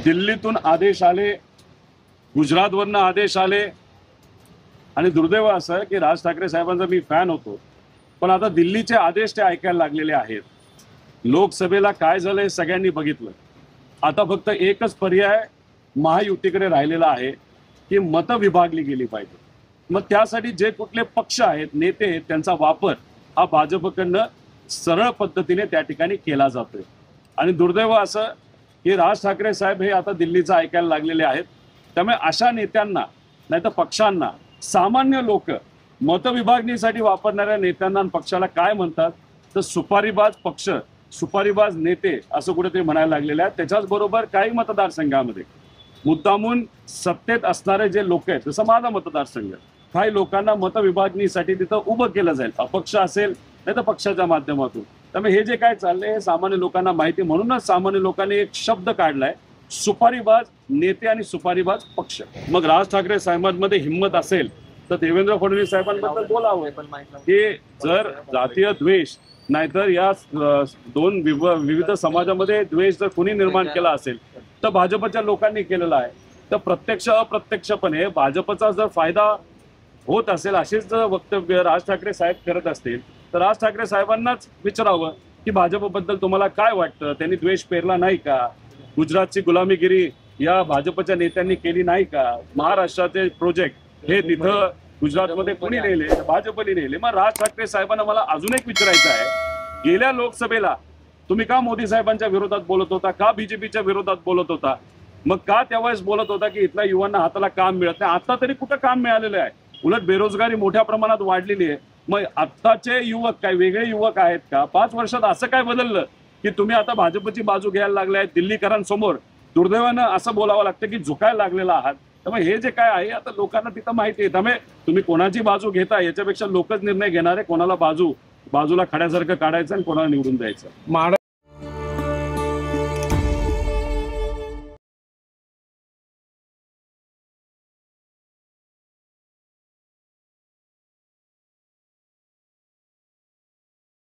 दिल्लीतून आदेश आले, गुजरातवरनं आदेश आले आणि दुर्दैव असं की राज ठाकरे साहेबांचा मी फॅन होतो, पण आता दिल्लीचे आदेश ते ऐकायला लागलेले आहेत। लोकसभेला काय झालं हे सगळ्यांनी बघितलं। आता फक्त एकच पर्याय महायुतीकडे राहिलेला आहे की मतं विभागली गेली पाहिजे। मग त्यासाठी जे कुठले पक्ष आहेत, नेते आहेत, त्यांचा वापर हा भाजपकडनं सरळ पद्धतीने त्या ठिकाणी केला जातोय। आणि दुर्दैव असं की राज ठाकरे साहेब हे आता दिल्लीचं ऐकायला लागलेले आहेत। त्यामुळे अशा नेत्यांना नाहीतर पक्षांना सामान्य लोक मतविभागणीसाठी वापरणाऱ्या नेत्यांना आणि पक्षाला काय म्हणतात तर सुपारीबाज पक्ष, सुपारीबाज नेते असं कुठेतरी म्हणायला लागलेले आहेत। त्याच्याच बरोबर काही मतदारसंघामध्ये मुद्दामून सत्तेत असणारे जे लोक आहेत, जसं माझा मतदारसंघ, काही लोकांना मतविभागणीसाठी तिथं उभं केलं जाईल, अपक्ष असेल नाही तर पक्षाच्या माध्यमातून। त्यामुळे हे जे काय चाललंय हे सामान्य लोकांना माहिती, म्हणूनच सामान्य लोकांनी एक शब्द काढलाय, सुपारीबाज नेते आणि सुपारीबाज पक्ष। मग राज ठाकरे साहेबांमध्ये हिंमत असेल तर देवेंद्र फडणवीस साहेबांबद्दल बोलावं की जर जातीय द्वेष नाहीतर या दोन विविध समाजामध्ये द्वेष जर कोणी निर्माण केला असेल तर भाजपच्या लोकांनी केलेला आहे। तर प्रत्यक्ष अप्रत्यक्षपणे भाजपचा जर फायदा होत असेल असेच जर वक्तव्य राज ठाकरे साहेब करत असतील तर राज ठाकरे साहेबांनाच विचारावं की भाजपबद्दल तुम्हाला काय वाटतं, त्यांनी द्वेष पेरला नाही का, गुजरातची गुलामीगिरी या भाजपच्या नेत्यांनी केली नाही का, महाराष्ट्राचे प्रोजेक्ट हे तिथं गुजरातमध्ये कोणी नेले, भाजपने नेले। मग राज ठाकरे साहेबांना मला अजून एक विचारायचं आहे, गेल्या लोकसभेला तुम्ही का मोदी साहेबांच्या विरोधात बोलत होता, का बीजेपीच्या विरोधात बोलत होता, मग का त्यावेळेस बोलत होता की इथल्या युवांना हाताला काम मिळत नाही? आता तरी कुठं काम मिळालेलं आहे? उलट बेरोजगारी मोठ्या प्रमाणात वाढलेली आहे। मग आत्ताचे युवक काय वेगळे युवक आहेत का? 5 वर्षात असं काय बदललं की तुम्ही आता भाजपची बाजू घ्यायला लागलाय? दिल्लीकरांसमोर दुर्दैवानं असं बोलावं लागतं की झुकायला लागलेला आहात। त्यामुळे हे जे काय आहे आता लोकांना तिथं माहिती आहे। त्यामुळे तुम्ही कोणाची बाजू घेता याच्यापेक्षा लोकच निर्णय घेणार आहे कोणाला बाजूला खड्यासारखं काढायचं आणि कोणाला निवडून द्यायचं।